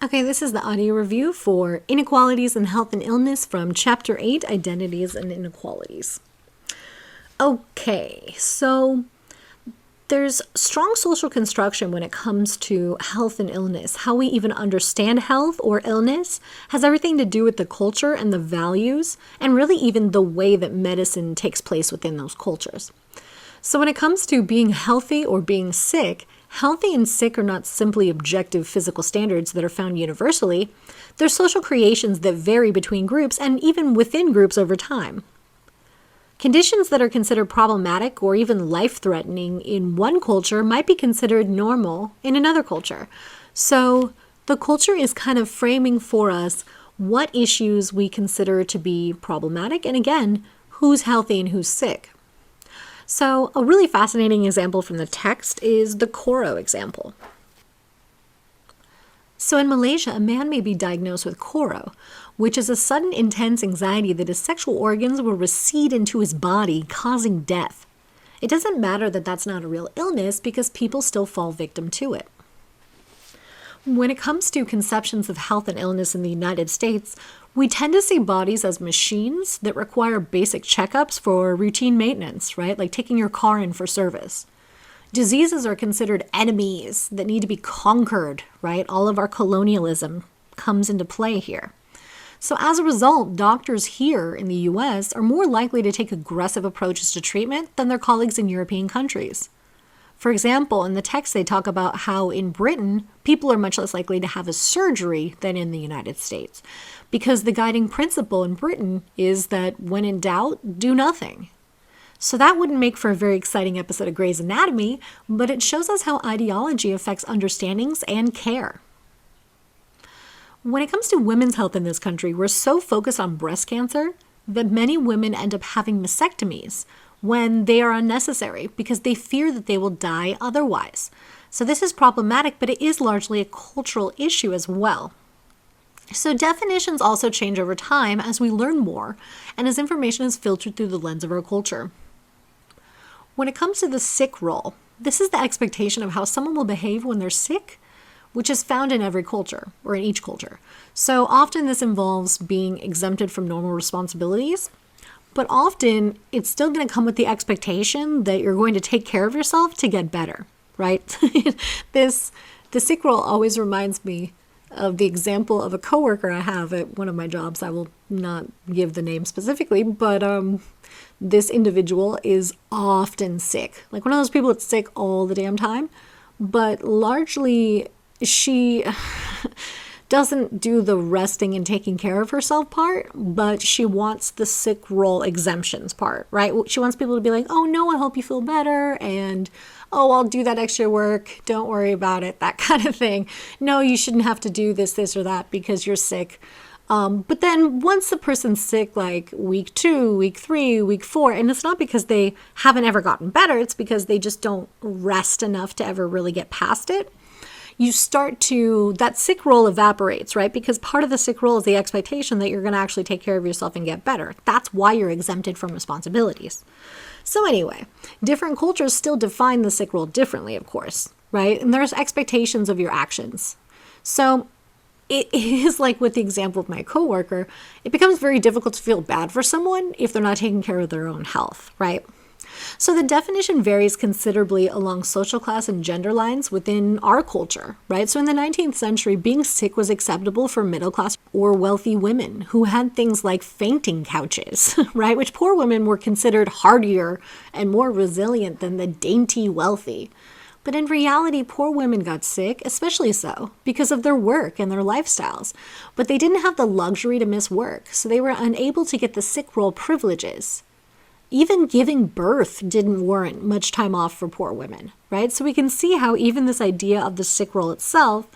Okay, this is the audio review for Inequalities in Health and Illness from Chapter 8, Identities and Inequalities. Okay, so there's strong social construction when it comes to health and illness. How we even understand health or illness has everything to do with the culture and the values, and really even the way that medicine takes place within those cultures. So when it comes to being healthy or being sick, healthy and sick are not simply objective physical standards that are found universally. They're social creations that vary between groups and even within groups over time. Conditions that are considered problematic or even life-threatening in one culture might be considered normal in another culture. So the culture is kind of framing for us what issues we consider to be problematic, and again, who's healthy and who's sick. So a really fascinating example from the text is the Koro example. So in Malaysia, a man may be diagnosed with Koro, which is a sudden intense anxiety that his sexual organs will recede into his body, causing death. It doesn't matter that that's not a real illness because people still fall victim to it. When it comes to conceptions of health and illness in the United States, we tend to see bodies as machines that require basic checkups for routine maintenance, right? Like taking your car in for service. Diseases are considered enemies that need to be conquered, right? All of our colonialism comes into play here. So as a result, doctors here in the US are more likely to take aggressive approaches to treatment than their colleagues in European countries. For example, in the text they talk about how in Britain, people are much less likely to have a surgery than in the United States, because the guiding principle in Britain is that when in doubt, do nothing. So that wouldn't make for a very exciting episode of Grey's Anatomy, but it shows us how ideology affects understandings and care. When it comes to women's health in this country, we're so focused on breast cancer that many women end up having mastectomies when they are unnecessary because they fear that they will die otherwise. So this is problematic, but it is largely a cultural issue as well. So definitions also change over time as we learn more and as information is filtered through the lens of our culture. When it comes to the sick role, this is the expectation of how someone will behave when they're sick, which is found in every culture, or in each culture. So often this involves being exempted from normal responsibilities, but often it's still going to come with the expectation that you're going to take care of yourself to get better, right? The sick role always reminds me of the example of a coworker I have at one of my jobs. I will not give the name specifically, but this individual is often sick. Like one of those people that's sick all the damn time, but largely she doesn't do the resting and taking care of herself part, but she wants the sick role exemptions part, right? She wants people to be like, oh no, I hope you feel better, and oh, I'll do that extra work, don't worry about it, that kind of thing. No, you shouldn't have to do this or that because you're sick. But then once the person's sick, like week 2, week 3, week 4, and it's not because they haven't ever gotten better, it's because they just don't rest enough to ever really get past it. That sick role evaporates, right? Because part of the sick role is the expectation that you're going to actually take care of yourself and get better. That's why you're exempted from responsibilities. So anyway, different cultures still define the sick role differently, of course, right? And there's expectations of your actions. So it is like with the example of my coworker, it becomes very difficult to feel bad for someone if they're not taking care of their own health, right? So the definition varies considerably along social class and gender lines within our culture, right? So in the 19th century, being sick was acceptable for middle class or wealthy women who had things like fainting couches, right? Which poor women were considered hardier and more resilient than the dainty wealthy. But in reality, poor women got sick, especially so, because of their work and their lifestyles. But they didn't have the luxury to miss work, so they were unable to get the sick role privileges. Even giving birth didn't warrant much time off for poor women, right? So we can see how even this idea of the sick role itself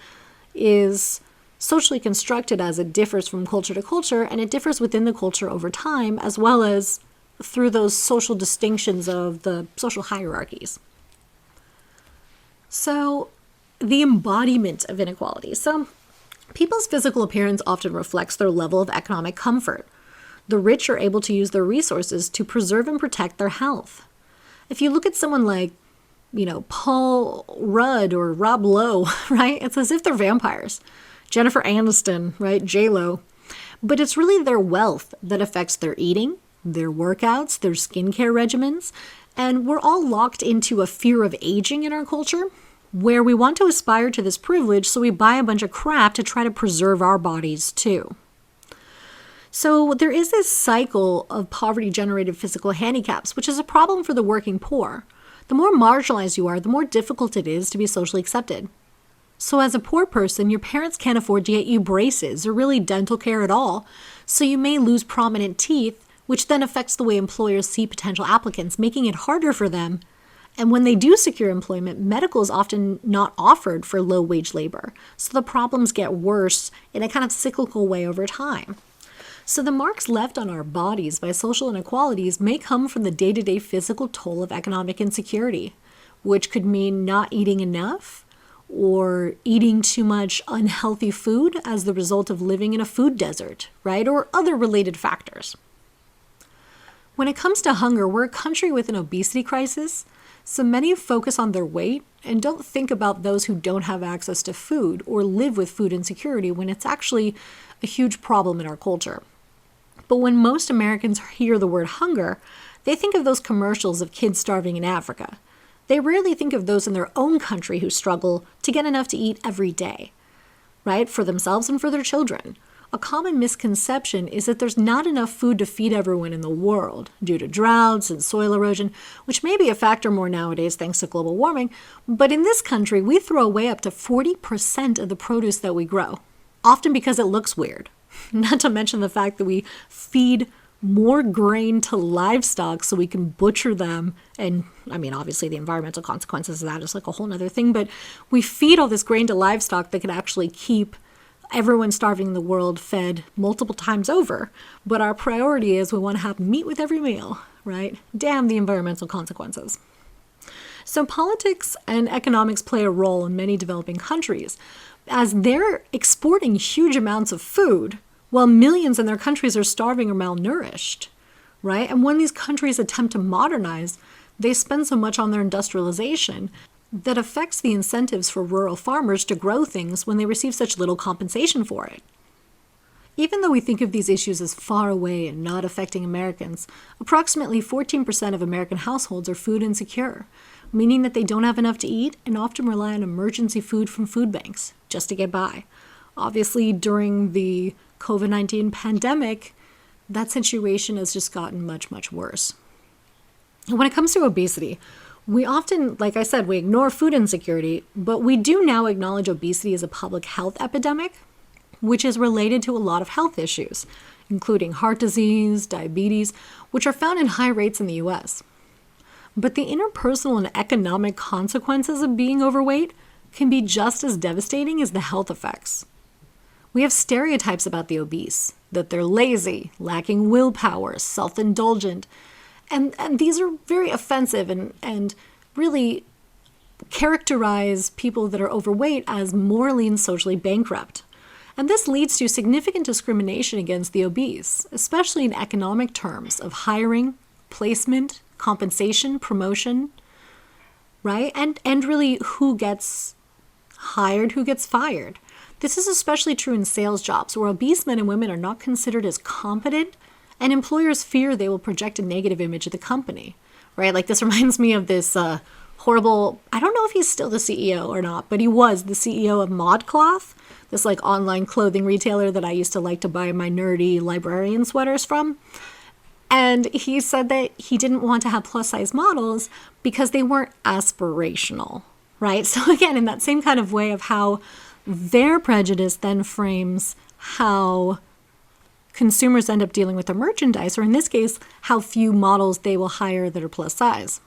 is socially constructed as it differs from culture to culture, and it differs within the culture over time, as well as through those social distinctions of the social hierarchies. So the embodiment of inequality. So people's physical appearance often reflects their level of economic comfort. The rich are able to use their resources to preserve and protect their health. If you look at someone like, Paul Rudd or Rob Lowe, right? It's as if they're vampires. Jennifer Aniston, right? J-Lo. But it's really their wealth that affects their eating, their workouts, their skincare regimens. And we're all locked into a fear of aging in our culture, where we want to aspire to this privilege, so we buy a bunch of crap to try to preserve our bodies too. So there is this cycle of poverty-generated physical handicaps, which is a problem for the working poor. The more marginalized you are, the more difficult it is to be socially accepted. So as a poor person, your parents can't afford to get you braces or really dental care at all, so you may lose prominent teeth, which then affects the way employers see potential applicants, making it harder for them. And when they do secure employment, medical is often not offered for low-wage labor. So the problems get worse in a kind of cyclical way over time. So the marks left on our bodies by social inequalities may come from the day-to-day physical toll of economic insecurity, which could mean not eating enough or eating too much unhealthy food as the result of living in a food desert, right? Or other related factors. When it comes to hunger, we're a country with an obesity crisis, so many focus on their weight and don't think about those who don't have access to food or live with food insecurity when it's actually a huge problem in our culture. But when most Americans hear the word hunger, they think of those commercials of kids starving in Africa. They rarely think of those in their own country who struggle to get enough to eat every day, right, for themselves and for their children. A common misconception is that there's not enough food to feed everyone in the world due to droughts and soil erosion, which may be a factor more nowadays thanks to global warming. But in this country, we throw away up to 40% of the produce that we grow, often because it looks weird. Not to mention the fact that we feed more grain to livestock so we can butcher them. And I mean, obviously the environmental consequences of that is like a whole nother thing, but we feed all this grain to livestock that could actually keep everyone starving in the world fed multiple times over. But our priority is we want to have meat with every meal, right? Damn the environmental consequences. So politics and economics play a role in many developing countries, as they're exporting huge amounts of food while millions in their countries are starving or malnourished, right? And when these countries attempt to modernize, they spend so much on their industrialization that affects the incentives for rural farmers to grow things when they receive such little compensation for it. Even though we think of these issues as far away and not affecting Americans, approximately 14% of American households are food insecure, meaning that they don't have enough to eat and often rely on emergency food from food banks just to get by. Obviously, during the COVID-19 pandemic, that situation has just gotten much, much worse. When it comes to obesity, we often, like I said, we ignore food insecurity, but we do now acknowledge obesity as a public health epidemic, which is related to a lot of health issues, including heart disease, diabetes, which are found in high rates in the US. But the interpersonal and economic consequences of being overweight can be just as devastating as the health effects. We have stereotypes about the obese, that they're lazy, lacking willpower, self-indulgent, and these are very offensive and really characterize people that are overweight as morally and socially bankrupt. And this leads to significant discrimination against the obese, especially in economic terms of hiring, placement, compensation, promotion, right? And really who gets hired, who gets fired. This is especially true in sales jobs where obese men and women are not considered as competent and employers fear they will project a negative image of the company, right? Like this reminds me of this horrible, I don't know if he's still the CEO or not, but he was the CEO of ModCloth, this like online clothing retailer that I used to like to buy my nerdy librarian sweaters from. And he said that he didn't want to have plus size models because they weren't aspirational, right? So again, in that same kind of way of how their prejudice then frames how consumers end up dealing with their merchandise, or in this case, how few models they will hire that are plus size.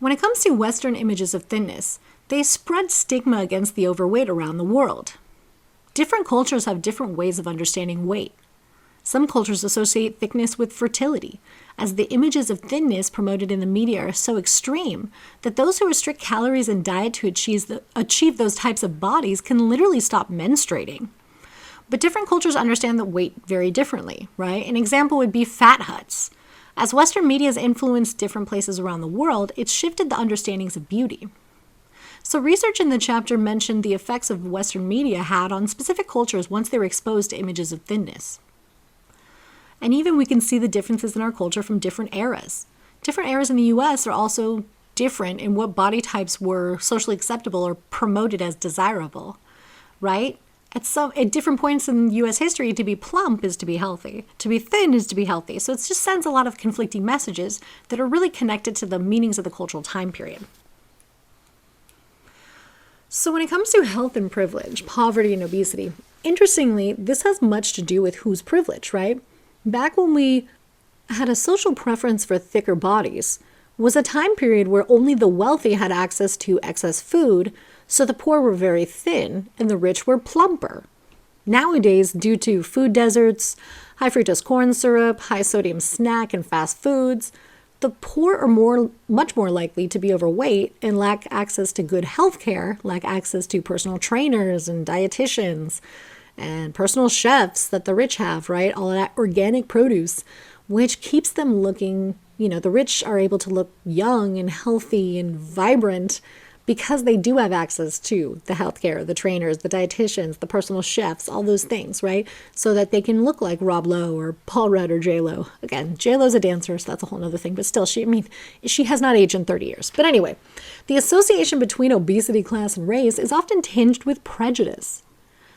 When it comes to Western images of thinness, they spread stigma against the overweight around the world. Different cultures have different ways of understanding weight. Some cultures associate thickness with fertility, as the images of thinness promoted in the media are so extreme that those who restrict calories and diet to achieve those types of bodies can literally stop menstruating. But different cultures understand the weight very differently, right? An example would be fat huts. As Western media has influenced different places around the world, it's shifted the understandings of beauty. So research in the chapter mentioned the effects of Western media had on specific cultures once they were exposed to images of thinness. And even we can see the differences in our culture from different eras. Different eras in the US are also different in what body types were socially acceptable or promoted as desirable, right? At different points in US history, to be plump is to be healthy. To be thin is to be healthy. So it just sends a lot of conflicting messages that are really connected to the meanings of the cultural time period. So when it comes to health and privilege, poverty and obesity, interestingly, this has much to do with who's privileged, right? Back when we had a social preference for thicker bodies was a time period where only the wealthy had access to excess food, so the poor were very thin and the rich were plumper. Nowadays, due to food deserts, high fructose corn syrup, high sodium snack and fast foods, the poor are much more likely to be overweight and lack access to good health care, lack access to personal trainers and dietitians and personal chefs that the rich have, right? All of that organic produce, which keeps them looking, the rich are able to look young and healthy and vibrant because they do have access to the healthcare, the trainers, the dietitians, the personal chefs, all those things, right? So that they can look like Rob Lowe or Paul Rudd or J-Lo. Again, J-Lo's a dancer, so that's a whole other thing. But still, she has not aged in 30 years. But anyway, the association between obesity, class, and race is often tinged with prejudice.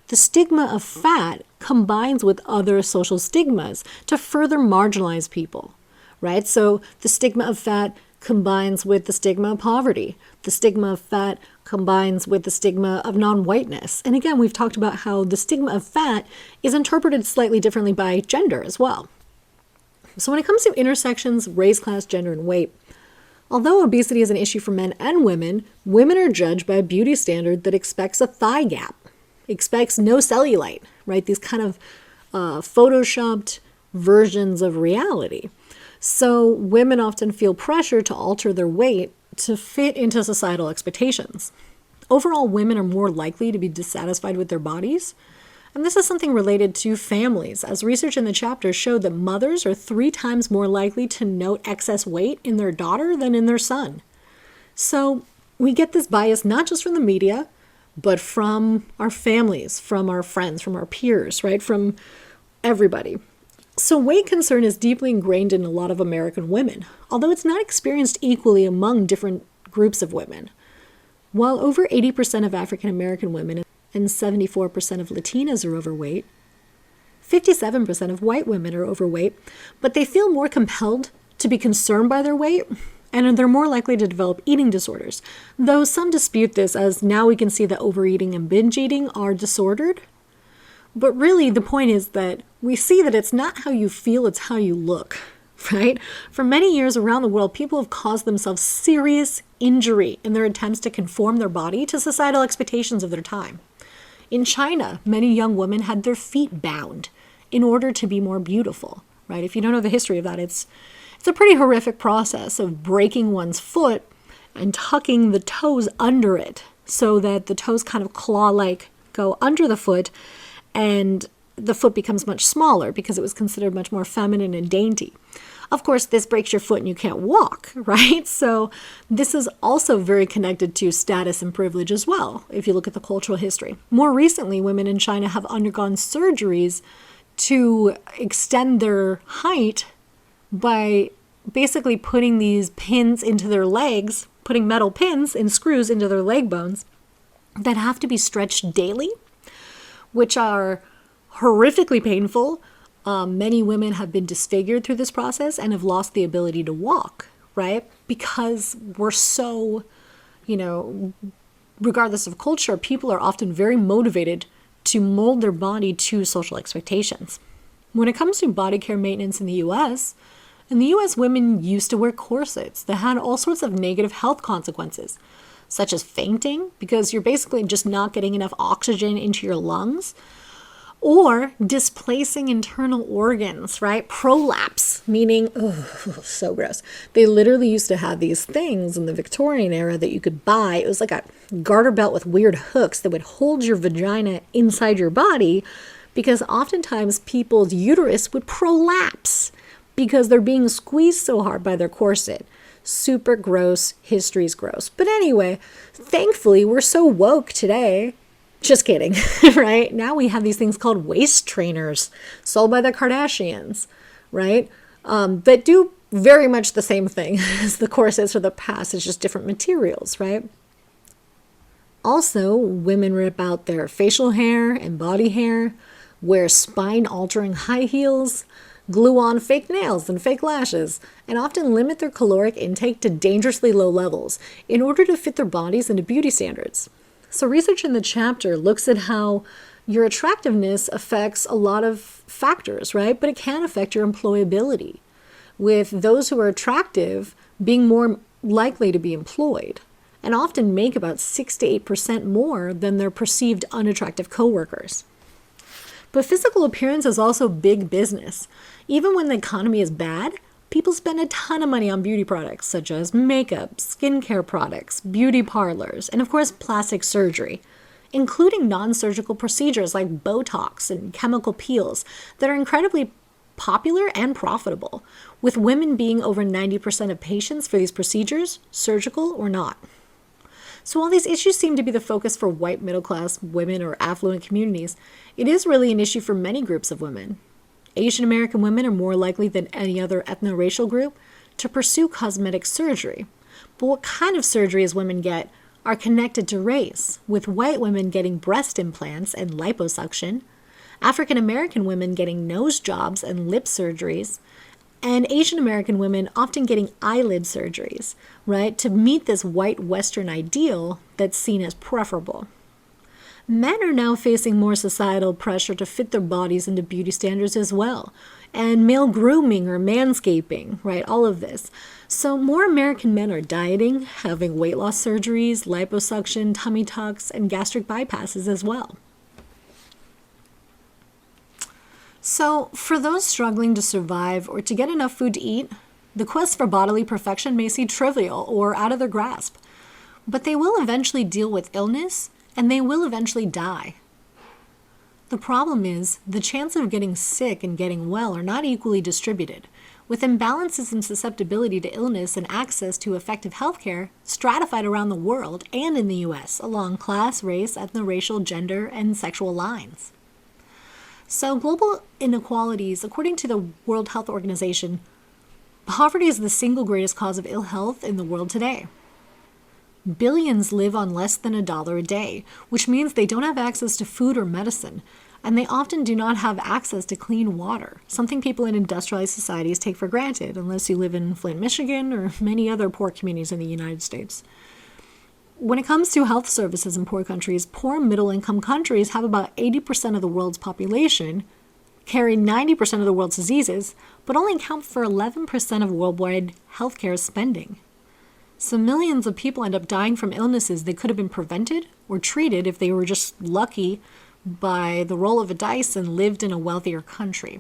The stigma of fat combines with other social stigmas to further marginalize people, right? So the stigma of fat combines with the stigma of poverty. The stigma of fat combines with the stigma of non-whiteness. And again, we've talked about how the stigma of fat is interpreted slightly differently by gender as well. So when it comes to intersections, race, class, gender, and weight, although obesity is an issue for men and women are judged by a beauty standard that expects a thigh gap, expects no cellulite, right? These kind of photoshopped versions of reality. So women often feel pressure to alter their weight to fit into societal expectations. Overall, women are more likely to be dissatisfied with their bodies. And this is something related to families, as research in the chapter showed that mothers are 3 times more likely to note excess weight in their daughter than in their son. So we get this bias not just from the media, but from our families, from our friends, from our peers, right? From everybody. So weight concern is deeply ingrained in a lot of American women, although it's not experienced equally among different groups of women. While over 80% of African American women and 74% of Latinas are overweight, 57% of white women are overweight, but they feel more compelled to be concerned by their weight, and they're more likely to develop eating disorders, though some dispute this, as now we can see that overeating and binge eating are disordered. But really, the point is that we see that it's not how you feel, it's how you look, right? For many years around the world, people have caused themselves serious injury in their attempts to conform their body to societal expectations of their time. In China, many young women had their feet bound in order to be more beautiful, right? If you don't know the history of that, it's a pretty horrific process of breaking one's foot and tucking the toes under it so that the toes kind of claw-like go under the foot, and the foot becomes much smaller because it was considered much more feminine and dainty. Of course, this breaks your foot and you can't walk, right? So this is also very connected to status and privilege as well, if you look at the cultural history. More recently, women in China have undergone surgeries to extend their height by basically putting these pins into their legs, putting metal pins and screws into their leg bones that have to be stretched daily, which are horrifically painful. Many women have been disfigured through this process and have lost the ability to walk, right? Because we're so, regardless of culture, people are often very motivated to mold their body to social expectations. When it comes to body care maintenance in the U.S., women used to wear corsets that had all sorts of negative health consequences, such as fainting, because you're basically just not getting enough oxygen into your lungs, or displacing internal organs, right? Prolapse, meaning, so gross. They literally used to have these things in the Victorian era that you could buy. It was like a garter belt with weird hooks that would hold your vagina inside your body, because oftentimes people's uterus would prolapse because they're being squeezed so hard by their corset. Super gross. History's gross. But anyway, thankfully, we're so woke today. Just kidding, right? Now we have these things called waist trainers sold by the Kardashians, right? That do very much the same thing as the corsets of the past. It's just different materials, right? Also, women rip out their facial hair and body hair, wear spine-altering high heels, glue on fake nails and fake lashes, and often limit their caloric intake to dangerously low levels in order to fit their bodies into beauty standards. So research in the chapter looks at how your attractiveness affects a lot of factors, right? But it can affect your employability, with those who are attractive being more likely to be employed and often make about 6 to 8% more than their perceived unattractive coworkers. But physical appearance is also big business. Even when the economy is bad, people spend a ton of money on beauty products such as makeup, skincare products, beauty parlors, and of course plastic surgery, including non-surgical procedures like Botox and chemical peels that are incredibly popular and profitable, with women being over 90% of patients for these procedures, surgical or not. So while these issues seem to be the focus for white middle-class women or affluent communities, it is really an issue for many groups of women. Asian American women are more likely than any other ethno-racial group to pursue cosmetic surgery. But what kind of surgeries women get are connected to race, with white women getting breast implants and liposuction, African American women getting nose jobs and lip surgeries, and Asian American women often getting eyelid surgeries, right, to meet this white Western ideal that's seen as preferable. Men are now facing more societal pressure to fit their bodies into beauty standards as well, and male grooming or manscaping, right, all of this. So more American men are dieting, having weight loss surgeries, liposuction, tummy tucks, and gastric bypasses as well. So, for those struggling to survive or to get enough food to eat, the quest for bodily perfection may seem trivial or out of their grasp, but they will eventually deal with illness and they will eventually die. The problem is, the chance of getting sick and getting well are not equally distributed, with imbalances in susceptibility to illness and access to effective healthcare stratified around the world and in the US along class, race, ethno-racial, gender, and sexual lines. So global inequalities, according to the World Health Organization, poverty is the single greatest cause of ill health in the world today. Billions live on less than $1 a day, which means they don't have access to food or medicine, and they often do not have access to clean water, something people in industrialized societies take for granted, unless you live in Flint, Michigan, or many other poor communities in the United States. When it comes to health services in poor countries, poor middle-income countries have about 80% of the world's population, carry 90% of the world's diseases, but only account for 11% of worldwide healthcare spending. So millions of people end up dying from illnesses that could have been prevented or treated if they were just lucky by the roll of a dice and lived in a wealthier country.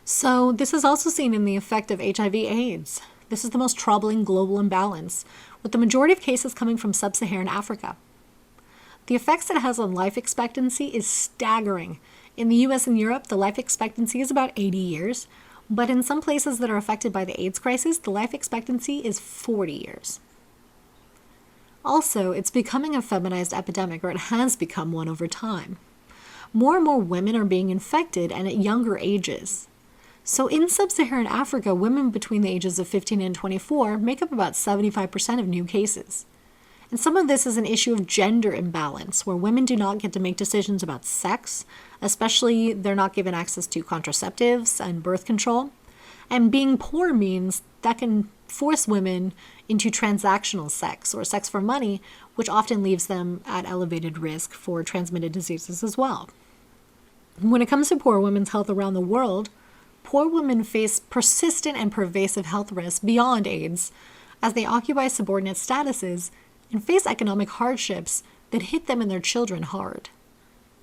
So this is also seen in the effect of HIV/AIDS. This is the most troubling global imbalance, with the majority of cases coming from sub-Saharan Africa. The effects it has on life expectancy is staggering. In the US and Europe, the life expectancy is about 80 years, but in some places that are affected by the AIDS crisis, the life expectancy is 40 years. Also, it's becoming a feminized epidemic, or it has become one over time. More and more women are being infected, and at younger ages. So in sub-Saharan Africa, women between the ages of 15 and 24 make up about 75% of new cases. And some of this is an issue of gender imbalance, where women do not get to make decisions about sex, especially they're not given access to contraceptives and birth control. And being poor means that can force women into transactional sex, or sex for money, which often leaves them at elevated risk for transmitted diseases as well. When it comes to poor women's health around the world, poor women face persistent and pervasive health risks beyond AIDS as they occupy subordinate statuses and face economic hardships that hit them and their children hard.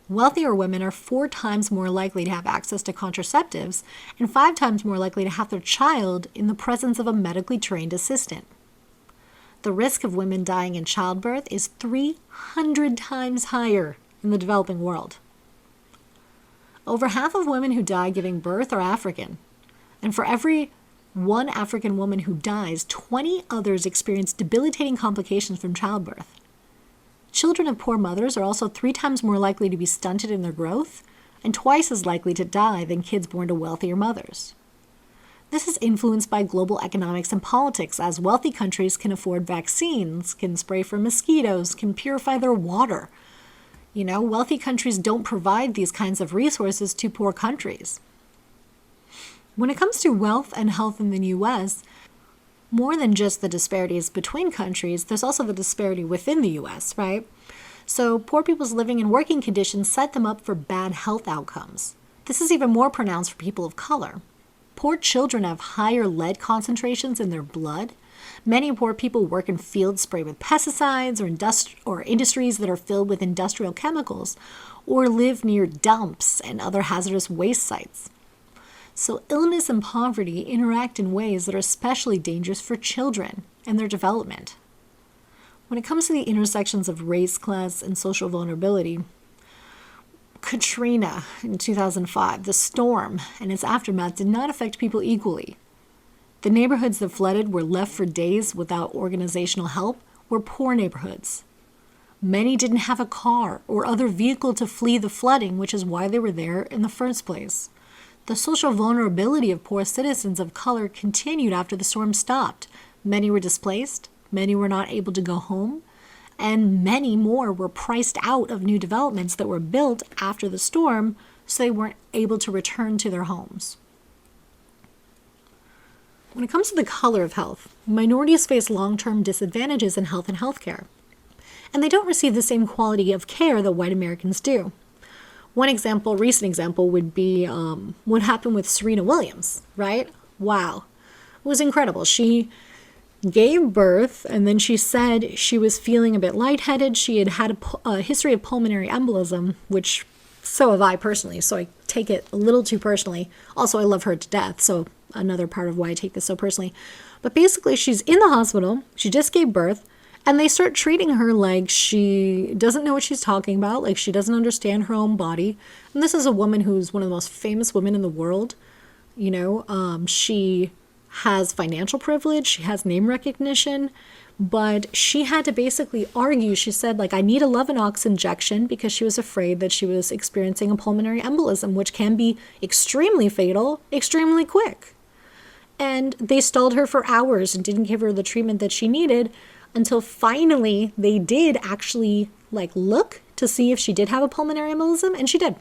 Wealthier women are 4 times more likely to have access to contraceptives and 5 times more likely to have their child in the presence of a medically trained assistant. The risk of women dying in childbirth is 300 times higher in the developing world. Over half of women who die giving birth are African, and for every one African woman who dies, 20 others experience debilitating complications from childbirth. Children of poor mothers are also 3 times more likely to be stunted in their growth and twice as likely to die than kids born to wealthier mothers. This is influenced by global economics and politics, as wealthy countries can afford vaccines, can spray for mosquitoes, can purify their water. Wealthy countries don't provide these kinds of resources to poor countries. When it comes to wealth and health in the U.S., more than just the disparities between countries, there's also the disparity within the U.S., right? So poor people's living and working conditions set them up for bad health outcomes. This is even more pronounced for people of color. Poor children have higher lead concentrations in their blood. Many poor people work in fields sprayed with pesticides or industries that are filled with industrial chemicals, or live near dumps and other hazardous waste sites. So illness and poverty interact in ways that are especially dangerous for children and their development. When it comes to the intersections of race, class, and social vulnerability, Katrina in 2005, the storm and its aftermath did not affect people equally. The neighborhoods that flooded were left for days without organizational help were poor neighborhoods. Many didn't have a car or other vehicle to flee the flooding, which is why they were there in the first place. The social vulnerability of poor citizens of color continued after the storm stopped. Many were displaced, many were not able to go home, and many more were priced out of new developments that were built after the storm, so they weren't able to return to their homes. When it comes to the color of health, minorities face long-term disadvantages in health and healthcare, and they don't receive the same quality of care that white Americans do. One example, recent example, would be what happened with Serena Williams, right? Wow. It was incredible. She gave birth, and then she said she was feeling a bit lightheaded. She had a history of pulmonary embolism, which so have I personally, so I take it a little too personally. Also, I love her to death, so another part of why I take this so personally. But basically, she's in the hospital, she just gave birth, and they start treating her like she doesn't know what she's talking about, like she doesn't understand her own body. And this is a woman who's one of the most famous women in the world. She has financial privilege, she has name recognition, but she had to basically argue. She said, I need a Lovenox injection because she was afraid that she was experiencing a pulmonary embolism, which can be extremely fatal, extremely quick. And they stalled her for hours and didn't give her the treatment that she needed until finally they did actually look to see if she did have a pulmonary embolism, and she did.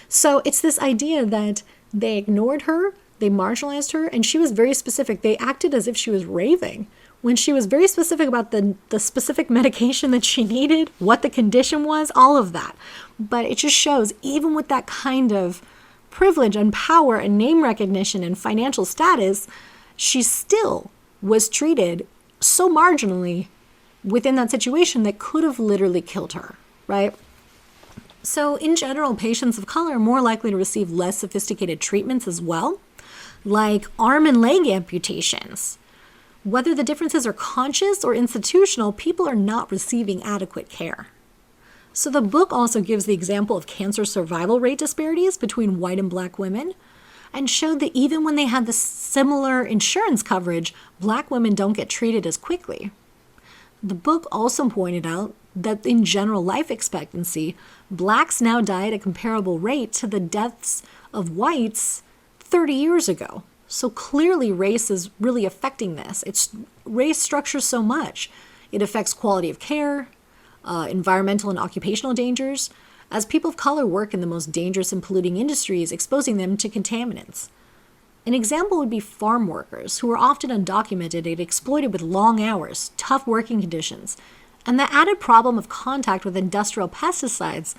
So it's this idea that they ignored her, they marginalized her, and she was very specific. They acted as if she was raving when she was very specific about the specific medication that she needed, what the condition was, all of that. But it just shows, even with that kind of privilege and power and name recognition and financial status, she still was treated so marginally within that situation that could have literally killed her, right? So in general, patients of color are more likely to receive less sophisticated treatments as well, like arm and leg amputations. Whether the differences are conscious or institutional, people are not receiving adequate care. So the book also gives the example of cancer survival rate disparities between white and black women, and showed that even when they had the similar insurance coverage, black women don't get treated as quickly. The book also pointed out that in general life expectancy, blacks now die at a comparable rate to the deaths of whites 30 years ago. So clearly race is really affecting this. Race structures so much. It affects quality of care, environmental and occupational dangers, as people of color work in the most dangerous and polluting industries, exposing them to contaminants. An example would be farm workers, who are often undocumented and exploited with long hours, tough working conditions, and the added problem of contact with industrial pesticides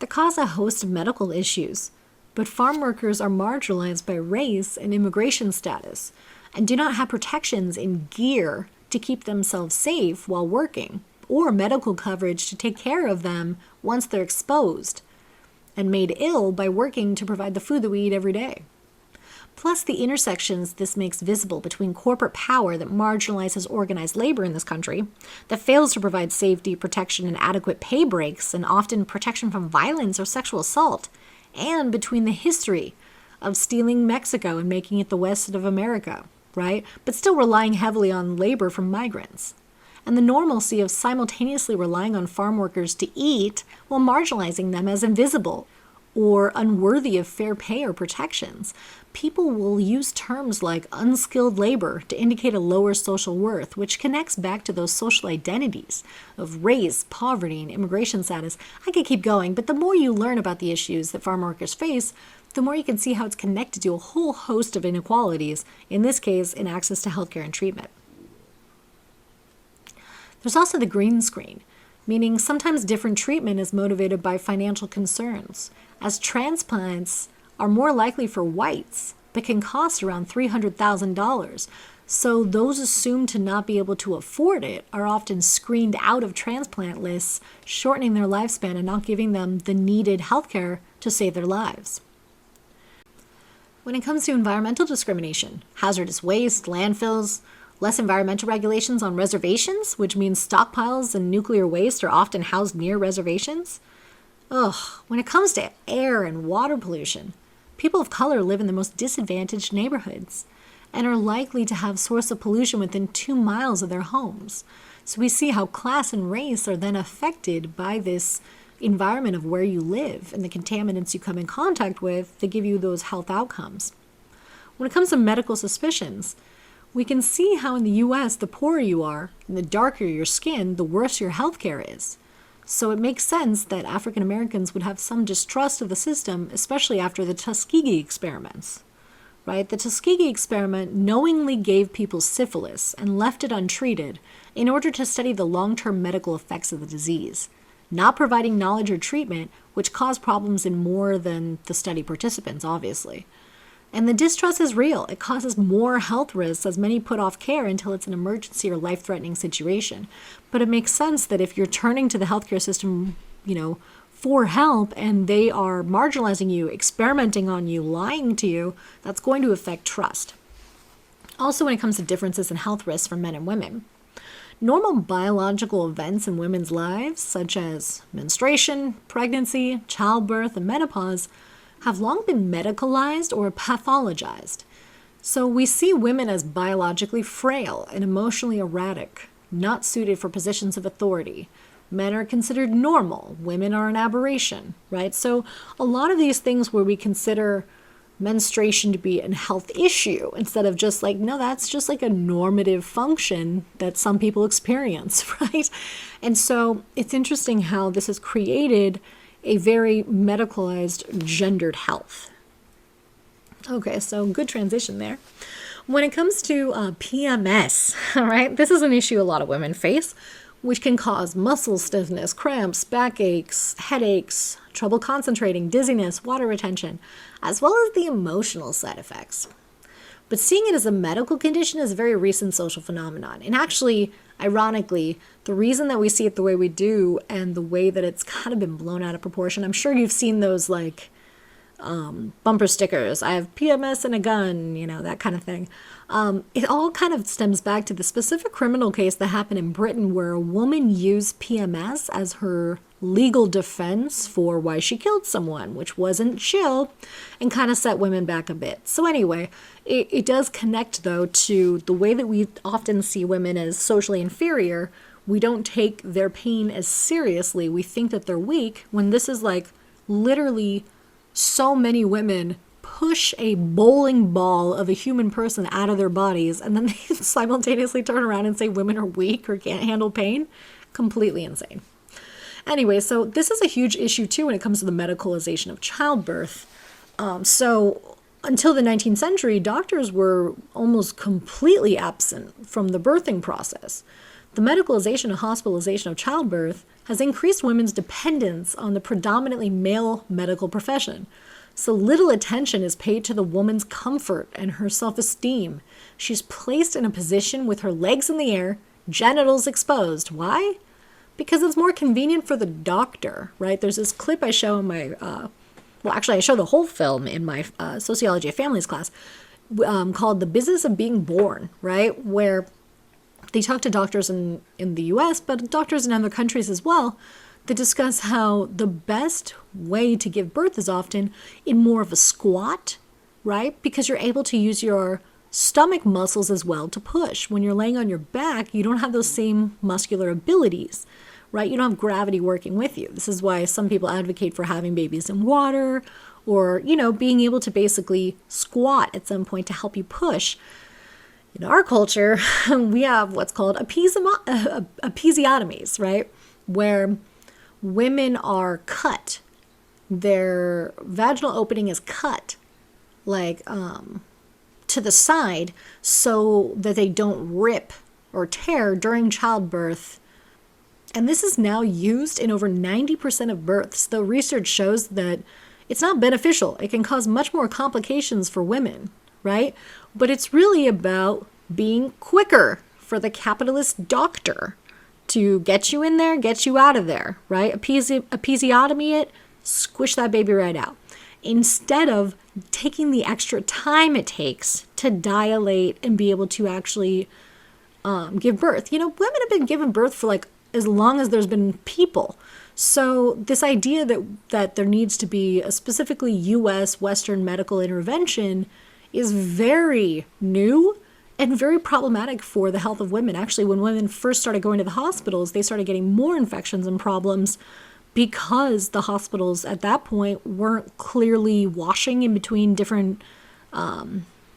that cause a host of medical issues. But farm workers are marginalized by race and immigration status, and do not have protections in gear to keep themselves safe while working, or medical coverage to take care of them once they're exposed and made ill by working to provide the food that we eat every day. Plus the intersections this makes visible between corporate power that marginalizes organized labor in this country, that fails to provide safety, protection, and adequate pay breaks, and often protection from violence or sexual assault, and between the history of stealing Mexico and making it the West of America. right? But still relying heavily on labor from migrants. And the normalcy of simultaneously relying on farm workers to eat while marginalizing them as invisible or unworthy of fair pay or protections. People will use terms like unskilled labor to indicate a lower social worth, which connects back to those social identities of race, poverty, and immigration status. I could keep going, but the more you learn about the issues that farm workers face, the more you can see how it's connected to a whole host of inequalities, in this case, in access to healthcare and treatment. There's also the green screen, meaning sometimes different treatment is motivated by financial concerns, as transplants are more likely for whites, but can cost around $300,000. So those assumed to not be able to afford it are often screened out of transplant lists, shortening their lifespan and not giving them the needed healthcare to save their lives. When it comes to environmental discrimination, hazardous waste, landfills, less environmental regulations on reservations, which means stockpiles and nuclear waste are often housed near reservations. When it comes to air and water pollution, people of color live in the most disadvantaged neighborhoods and are likely to have source of pollution within 2 miles of their homes. So we see how class and race are then affected by this environment of where you live and the contaminants you come in contact with that give you those health outcomes. When it comes to medical suspicions, we can see how in the US, the poorer you are and the darker your skin, the worse your healthcare is. So it makes sense that African Americans would have some distrust of the system, especially after the Tuskegee experiments, right? The Tuskegee experiment knowingly gave people syphilis and left it untreated in order to study the long-term medical effects of the disease, not providing knowledge or treatment, which caused problems in more than the study participants, obviously. And the distrust is real. It causes more health risks as many put off care until it's an emergency or life-threatening situation. But it makes sense that if you're turning to the healthcare system, for help and they are marginalizing you, experimenting on you, lying to you, that's going to affect trust. Also, when it comes to differences in health risks for men and women, normal biological events in women's lives, such as menstruation, pregnancy, childbirth, and menopause, have long been medicalized or pathologized. So we see women as biologically frail and emotionally erratic, not suited for positions of authority. Men are considered normal, women are an aberration, right? So a lot of these things where we consider menstruation to be a health issue instead of just like, no, that's just like a normative function that some people experience, right? And so it's interesting how this has created a very medicalized gendered health. Okay, so good transition there. When it comes to PMS, all right, this is an issue a lot of women face, which can cause muscle stiffness, cramps, backaches, headaches, trouble concentrating, dizziness, water retention, as well as the emotional side effects. But seeing it as a medical condition is a very recent social phenomenon. And actually, ironically, the reason that we see it the way we do and the way that it's kind of been blown out of proportion, I'm sure you've seen those like bumper stickers. I have PMS and a gun, that kind of thing. It all kind of stems back to the specific criminal case that happened in Britain where a woman used PMS as her legal defense for why she killed someone, which wasn't chill, and kind of set women back a bit. So anyway, it does connect, though, to the way that we often see women as socially inferior. We don't take their pain as seriously. We think that they're weak, when this is like literally so many women push a bowling ball of a human person out of their bodies, and then they simultaneously turn around and say women are weak or can't handle pain. Completely insane. Anyway, so this is a huge issue too when it comes to the medicalization of childbirth. So until the 19th century, doctors were almost completely absent from the birthing process. The medicalization and hospitalization of childbirth has increased women's dependence on the predominantly male medical profession. So little attention is paid to the woman's comfort and her self-esteem. She's placed in a position with her legs in the air, genitals exposed. Why? Because it's more convenient for the doctor, right? There's this clip I show in my, I show the whole film in my Sociology of Families class called The Business of Being Born, right? Where they talk to doctors in the US, but doctors in other countries as well. They discuss how the best way to give birth is often in more of a squat, right? Because you're able to use your stomach muscles as well to push. When you're laying on your back, you don't have those same muscular abilities, right? You don't have gravity working with you. This is why some people advocate for having babies in water, or, being able to basically squat at some point to help you push. In our culture, we have what's called episiotomies, right? Where women are cut. Their vaginal opening is cut, to the side, so that they don't rip or tear during childbirth. And this is now used in over 90% of births, though research shows that it's not beneficial. It can cause much more complications for women, right? But it's really about being quicker for the capitalist doctor to get you in there, get you out of there, right? Episiotomy it, squish that baby right out. Instead of taking the extra time it takes to dilate and be able to actually give birth. Women have been giving birth for as long as there's been people. So this idea that there needs to be a specifically U.S. Western medical intervention is very new and very problematic for the health of women. Actually, when women first started going to the hospitals, they started getting more infections and problems because the hospitals at that point weren't clearly washing in between different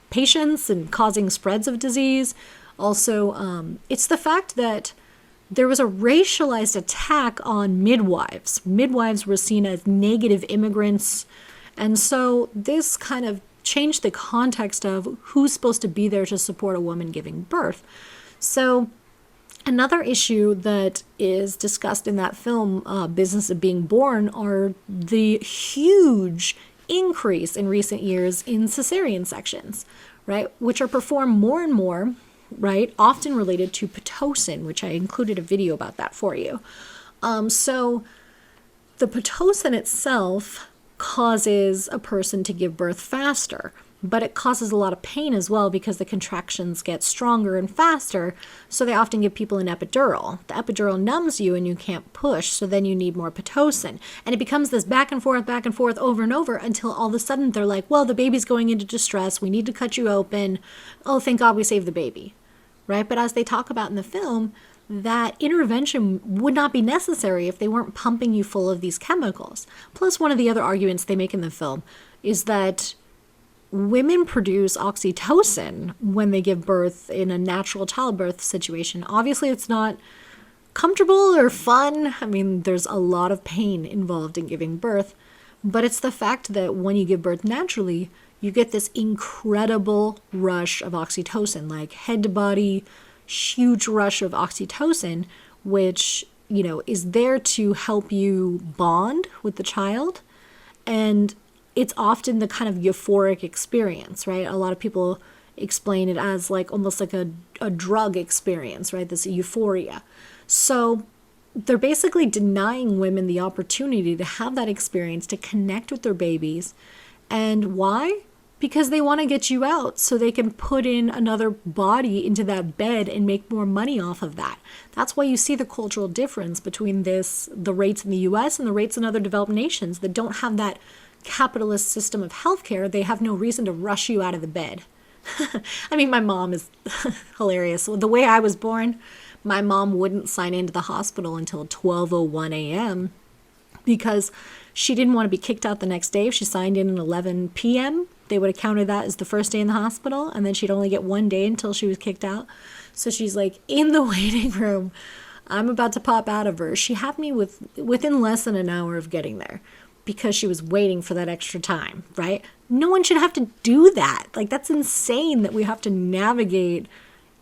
patients and causing spreads of disease. Also, it's the fact that there was a racialized attack on midwives. Midwives were seen as negative immigrants. And so this kind of changed the context of who's supposed to be there to support a woman giving birth. So another issue that is discussed in that film, Business of Being Born, are the huge increase in recent years in cesarean sections, right? Which are performed more and more, right? Often related to Pitocin, which I included a video about that for you. So the Pitocin itself causes a person to give birth faster, but it causes a lot of pain as well because the contractions get stronger and faster. So they often give people an epidural. The epidural numbs you and you can't push, so then you need more Pitocin. And it becomes this back and forth over and over until all of a sudden they're like, well, the baby's going into distress. We need to cut you open. Oh, thank God we saved the baby, right? But as they talk about in the film, that intervention would not be necessary if they weren't pumping you full of these chemicals. Plus, one of the other arguments they make in the film is that women produce oxytocin when they give birth in a natural childbirth situation. Obviously, it's not comfortable or fun. I mean, there's a lot of pain involved in giving birth, but it's the fact that when you give birth naturally, you get this incredible rush of oxytocin, like head to body, huge rush of oxytocin, which, is there to help you bond with the child. And it's often the kind of euphoric experience, right? A lot of people explain it as almost like a drug experience, right? This euphoria. So they're basically denying women the opportunity to have that experience, to connect with their babies. And why? Because they want to get you out so they can put in another body into that bed and make more money off of that. That's why you see the cultural difference between the rates in the US and the rates in other developed nations that don't have that capitalist system of healthcare. They have no reason to rush you out of the bed. I mean, my mom is hilarious. So the way I was born, my mom wouldn't sign into the hospital until 12:01 a.m. because she didn't want to be kicked out the next day. If she signed in at 11 p.m., they would have counted that as the first day in the hospital, and then she'd only get one day until she was kicked out. So she's in the waiting room. I'm about to pop out of her. She had me within less than an hour of getting there because she was waiting for that extra time, right? No one should have to do that. That's insane that we have to navigate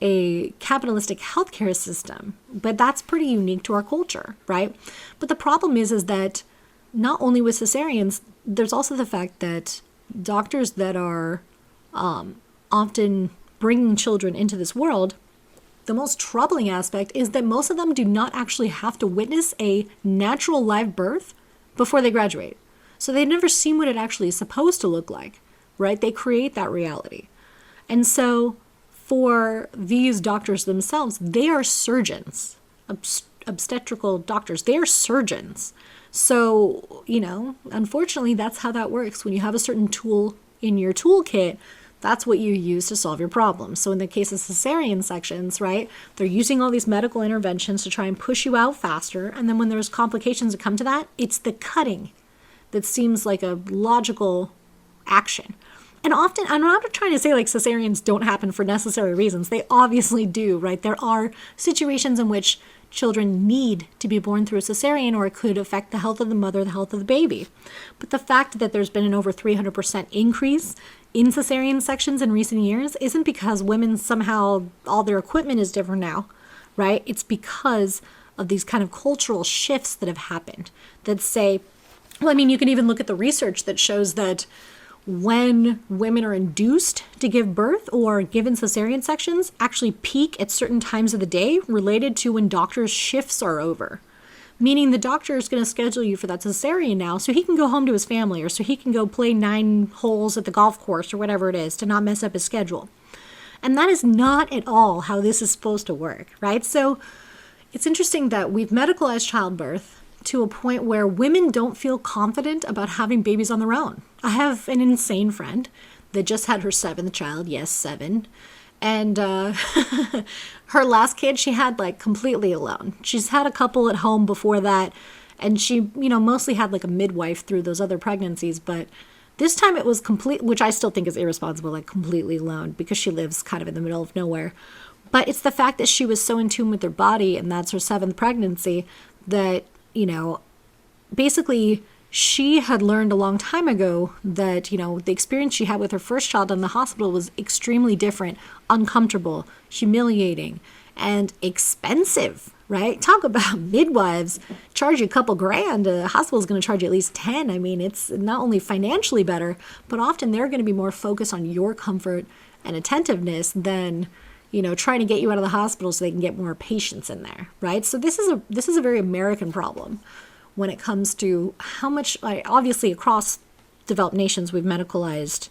a capitalistic healthcare system. But that's pretty unique to our culture, right? But the problem is that not only with cesareans, there's also the fact that doctors that are often bringing children into this world, the most troubling aspect is that most of them do not actually have to witness a natural live birth before they graduate. So they've never seen what it actually is supposed to look like, right? They create that reality. And so for these doctors themselves, they are surgeons, obstetrical doctors. They are surgeons. So, unfortunately, that's how that works. When you have a certain tool in your toolkit, That's what you use to solve your problem. So in the case of cesarean sections, right, they're using all these medical interventions to try and push you out faster. And then when there's complications that come to that, it's the cutting that seems like a logical action. And often, I'm not trying to say like cesareans don't happen for necessary reasons. They obviously do, right? There are situations in which children need to be born through a cesarean, or it could affect the health of the mother, the health of the baby. But the fact that there's been an over 300% increase in cesarean sections in recent years isn't because women somehow, all their equipment is different now, right? It's because of these kind of cultural shifts that have happened that say, well, I mean, you can even look at the research that shows that when women are induced to give birth or given cesarean sections actually peak at certain times of the day related to when doctors' shifts are over. Meaning the doctor is going to schedule you for that cesarean now so he can go home to his family, or so he can go play 9 holes at the golf course or whatever it is to not mess up his schedule. And that is not at all how this is supposed to work, right? So it's interesting that we've medicalized childbirth to a point where women don't feel confident about having babies on their own. I have an insane friend that just had her 7th child, yes, 7. And her last kid, she had like completely alone. She's had a couple at home before that. And she, mostly had like a midwife through those other pregnancies. But this time it was complete, which I still think is irresponsible, like completely alone, because she lives kind of in the middle of nowhere. But it's the fact that she was so in tune with her body, and that's her 7th pregnancy, that basically she had learned a long time ago that, the experience she had with her first child in the hospital was extremely different, uncomfortable, humiliating, and expensive, right? Talk about midwives charge you a couple grand. A hospital's going to charge you at least 10. I mean, it's not only financially better, but often they're going to be more focused on your comfort and attentiveness than trying to get you out of the hospital so they can get more patients in there, right? So this is a very American problem when it comes to how much, obviously across developed nations we've medicalized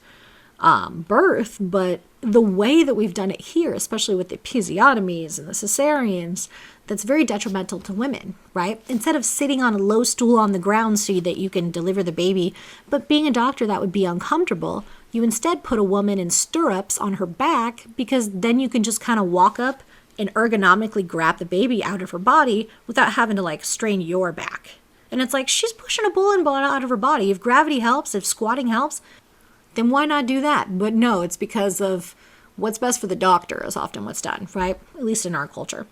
birth, but the way that we've done it here, especially with the episiotomies and the cesareans, that's very detrimental to women, right? Instead of sitting on a low stool on the ground so that you can deliver the baby, but being a doctor, that would be uncomfortable. You instead put a woman in stirrups on her back, because then you can just kind of walk up and ergonomically grab the baby out of her body without having to strain your back. And it's like, she's pushing a bowling ball out of her body. If gravity helps, if squatting helps, then why not do that? But no, it's because of what's best for the doctor is often what's done, right? At least in our culture.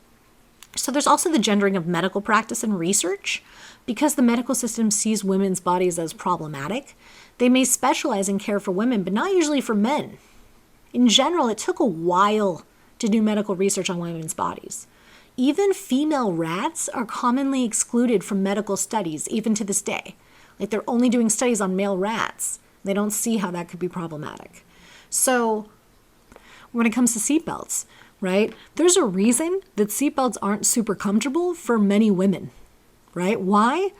So there's also the gendering of medical practice and research. Because the medical system sees women's bodies as problematic, they may specialize in care for women, but not usually for men. In general, it took a while to do medical research on women's bodies. Even female rats are commonly excluded from medical studies, even to this day. They're only doing studies on male rats. They don't see how that could be problematic. So when it comes to seatbelts, right, there's a reason that seatbelts aren't super comfortable for many women, right? Why?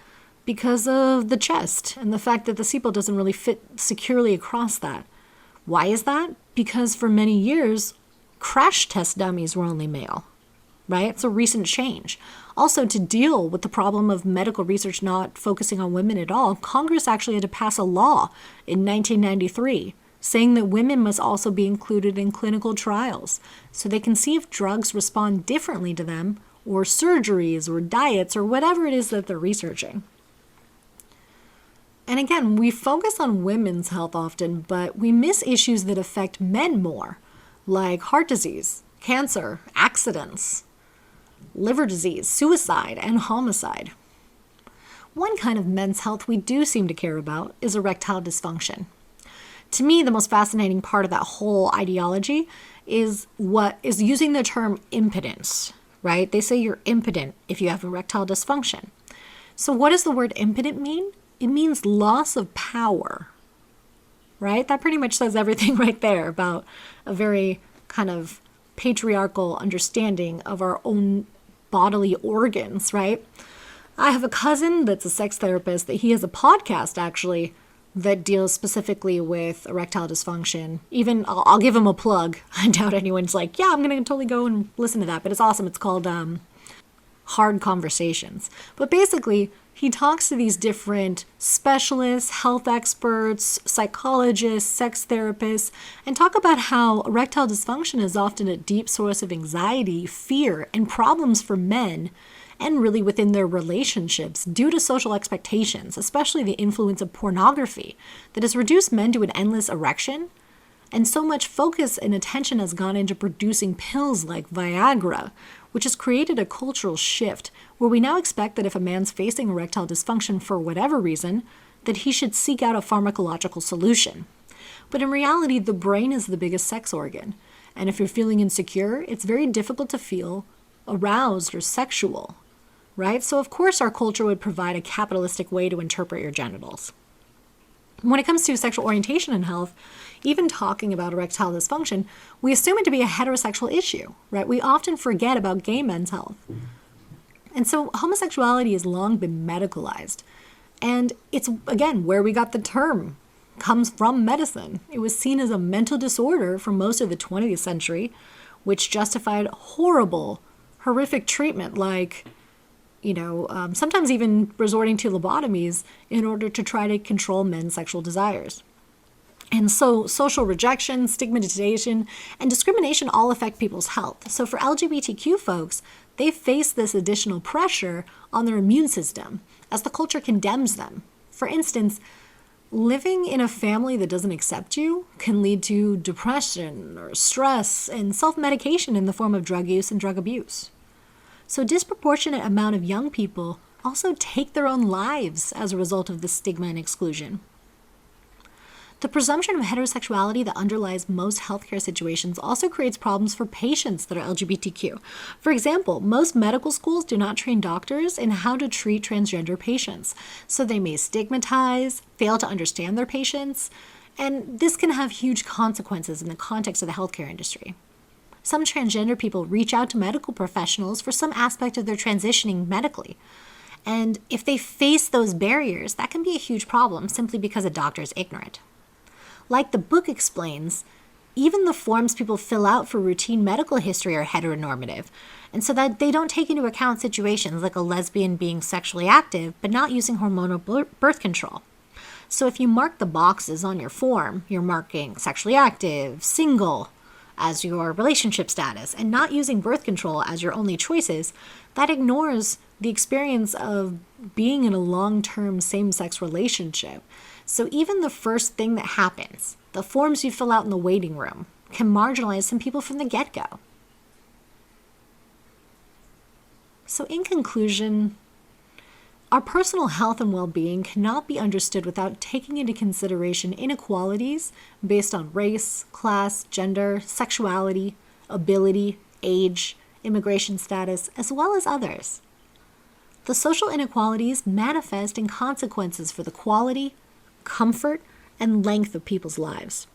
Because of the chest and the fact that the seatbelt doesn't really fit securely across that. Why is that? Because for many years, crash test dummies were only male, right? It's a recent change. Also, to deal with the problem of medical research not focusing on women at all, Congress actually had to pass a law in 1993 saying that women must also be included in clinical trials so they can see if drugs respond differently to them, or surgeries or diets or whatever it is that they're researching. And again, we focus on women's health often, but we miss issues that affect men more, like heart disease, cancer, accidents, liver disease, suicide, and homicide. One kind of men's health we do seem to care about is erectile dysfunction. To me, the most fascinating part of that whole ideology is using the term impotence, right? They say you're impotent if you have erectile dysfunction. So what does the word impotent mean? It means loss of power, right? That pretty much says everything right there about a very kind of patriarchal understanding of our own bodily organs, right? I have a cousin that's a sex therapist that he has a podcast actually that deals specifically with erectile dysfunction. Even I'll give him a plug. I doubt anyone's like, yeah, I'm going to totally go and listen to that. But it's awesome. It's called Hard Conversations. But basically, he talks to these different specialists, health experts, psychologists, sex therapists, and talk about how erectile dysfunction is often a deep source of anxiety, fear, and problems for men, and really within their relationships due to social expectations, especially the influence of pornography that has reduced men to an endless erection. And so much focus and attention has gone into producing pills like Viagra, which has created a cultural shift where we now expect that if a man's facing erectile dysfunction for whatever reason, that he should seek out a pharmacological solution. But in reality, the brain is the biggest sex organ. And if you're feeling insecure, it's very difficult to feel aroused or sexual, right? So of course our culture would provide a capitalistic way to interpret your genitals. When it comes to sexual orientation and health, even talking about erectile dysfunction, we assume it to be a heterosexual issue, right? We often forget about gay men's health. And so homosexuality has long been medicalized. And it's, again, where we got the term, comes from medicine. It was seen as a mental disorder for most of the 20th century, which justified horrific treatment like sometimes even resorting to lobotomies in order to try to control men's sexual desires. And so social rejection, stigmatization, and discrimination all affect people's health. So for LGBTQ folks, they face this additional pressure on their immune system as the culture condemns them. For instance, living in a family that doesn't accept you can lead to depression or stress and self-medication in the form of drug use and drug abuse. So a disproportionate amount of young people also take their own lives as a result of this stigma and exclusion. The presumption of heterosexuality that underlies most healthcare situations also creates problems for patients that are LGBTQ. For example, most medical schools do not train doctors in how to treat transgender patients, so they may stigmatize, fail to understand their patients, and this can have huge consequences in the context of the healthcare industry. Some transgender people reach out to medical professionals for some aspect of their transitioning medically. And if they face those barriers, that can be a huge problem simply because a doctor is ignorant. Like the book explains, even the forms people fill out for routine medical history are heteronormative, and so that they don't take into account situations like a lesbian being sexually active but not using hormonal birth control. So if you mark the boxes on your form, you're marking sexually active, single, as your relationship status, and not using birth control as your only choices, that ignores the experience of being in a long-term same-sex relationship. So even the first thing that happens, the forms you fill out in the waiting room, can marginalize some people from the get-go. So in conclusion, our personal health and well-being cannot be understood without taking into consideration inequalities based on race, class, gender, sexuality, ability, age, immigration status, as well as others. The social inequalities manifest in consequences for the quality, comfort, and length of people's lives.